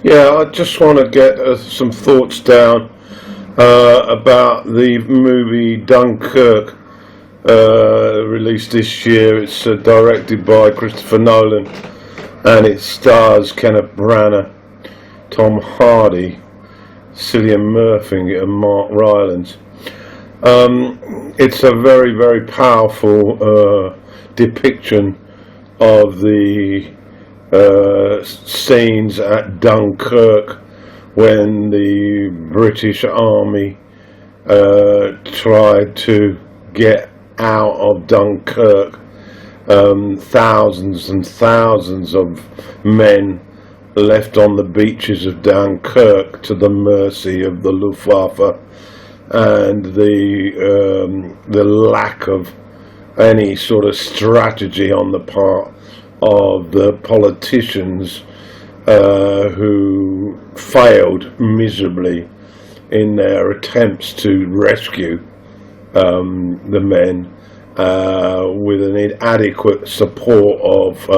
Yeah, I just want to get some thoughts down about the movie Dunkirk, released this year. It's directed by Christopher Nolan, and it stars Kenneth Branagh, Tom Hardy, Cillian Murphy, and Mark Rylance. It's a very, very powerful depiction of the scenes at Dunkirk when the British Army tried to get out of Dunkirk. Thousands and thousands of men left on the beaches of Dunkirk to the mercy of the Luftwaffe, and the lack of any sort of strategy on the part of the politicians, who failed miserably in their attempts to rescue the men, with an inadequate support of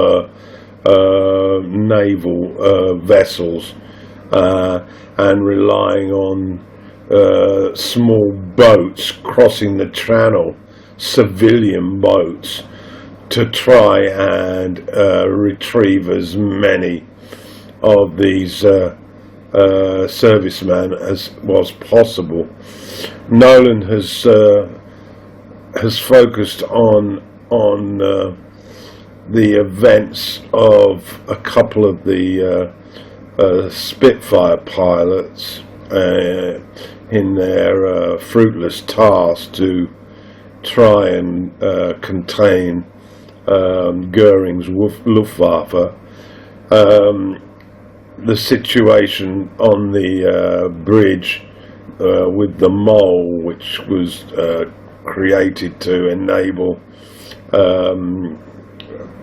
naval vessels, and relying on small boats crossing the channel, civilian boats, to try and retrieve as many of these servicemen as was possible. Nolan has focused on the events of a couple of the Spitfire pilots in their fruitless task to try and contain Goering's Luftwaffe. The situation on the bridge with the mole, which was created to enable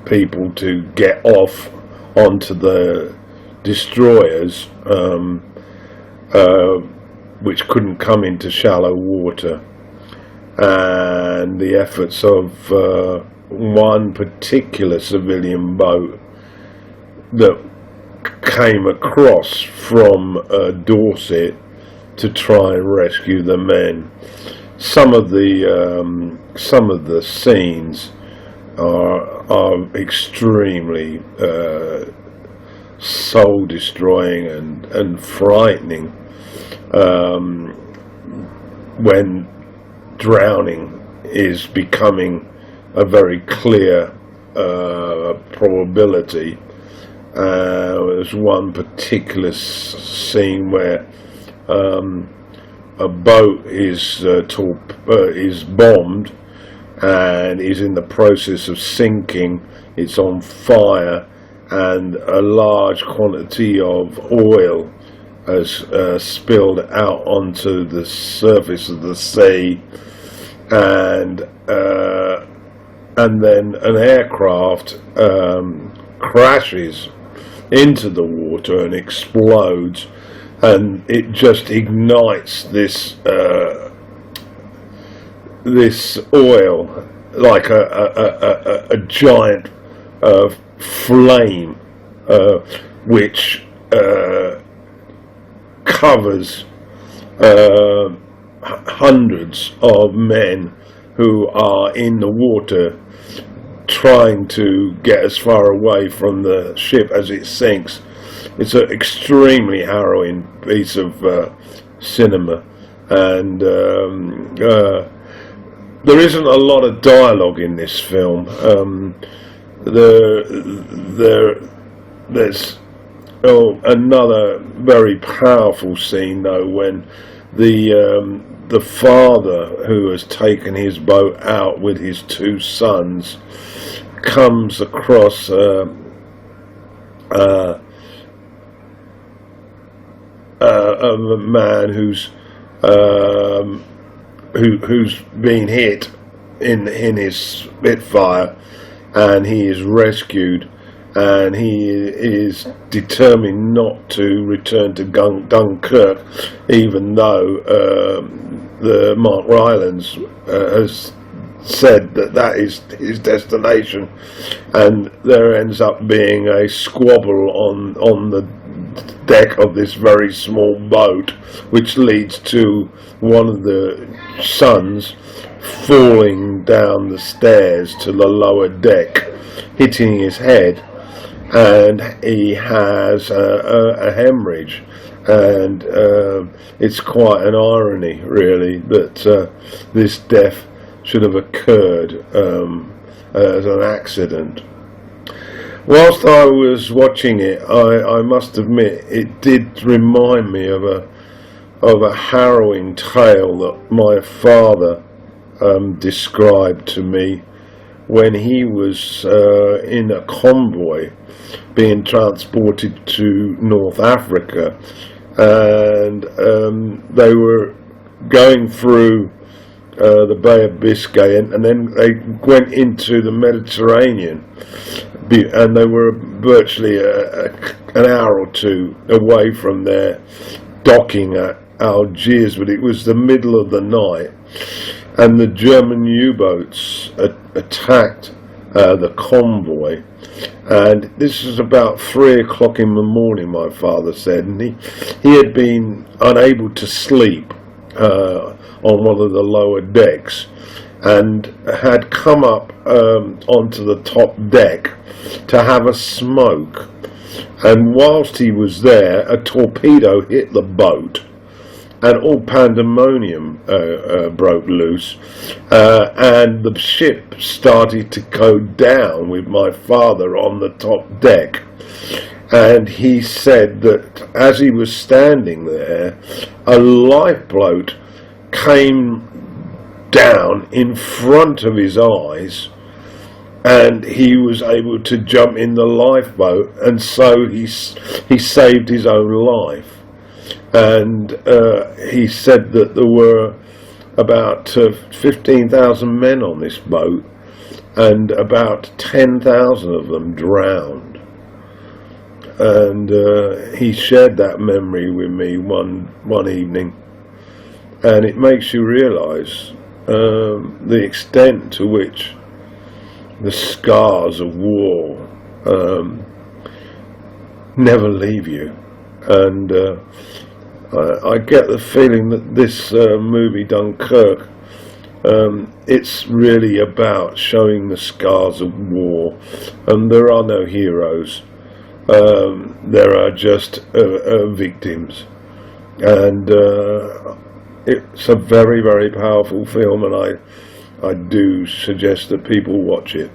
people to get off onto the destroyers, which couldn't come into shallow water, and the efforts of one particular civilian boat that came across from Dorset to try and rescue the men. Some of the scenes are extremely soul destroying and frightening, when drowning is becoming a very clear probability. There's one particular scene where a boat is bombed and is in the process of sinking. It's on fire, and a large quantity of oil has spilled out onto the surface of the sea, and then an aircraft crashes into the water and explodes, and it just ignites this oil like a giant flame, which covers hundreds of men who are in the water trying to get as far away from the ship as it sinks. It's an extremely harrowing piece of cinema, and there isn't a lot of dialogue in this film. There's another very powerful scene though, when the father, who has taken his boat out with his two sons, comes across a man who's been hit in his Spitfire, and he is rescued, and he is determined not to return to Dunkirk, even though the Mark Rylance has said that is his destination. And there ends up being a squabble on the deck of this very small boat, which leads to one of the sons falling down the stairs to the lower deck, hitting his head, and he has a hemorrhage. And it's quite an irony, really, that this death should have occurred as an accident. Whilst I was watching it, I must admit it did remind me of a harrowing tale that my father described to me when he was in a convoy being transported to North Africa, and they were going through the Bay of Biscay, and then they went into the Mediterranean, and they were virtually an hour or two away from their docking at Algiers, but it was the middle of the night, and the German U-boats attacked the convoy. And this was about 3 o'clock in the morning, my father said, and he had been unable to sleep on one of the lower decks, and had come up onto the top deck to have a smoke. And whilst he was there, a torpedo hit the boat, and all pandemonium broke loose, and the ship started to go down with my father on the top deck. And he said that as he was standing there, a lifeboat came down in front of his eyes, and he was able to jump in the lifeboat, and so he saved his own life. And he said that there were about 15,000 men on this boat, and about 10,000 of them drowned. And he shared that memory with me one evening, and it makes you realise the extent to which the scars of war never leave you. And I get the feeling that this movie Dunkirk, it's really about showing the scars of war, and there are no heroes. There are just victims, and it's a very, very powerful film, and I do suggest that people watch it.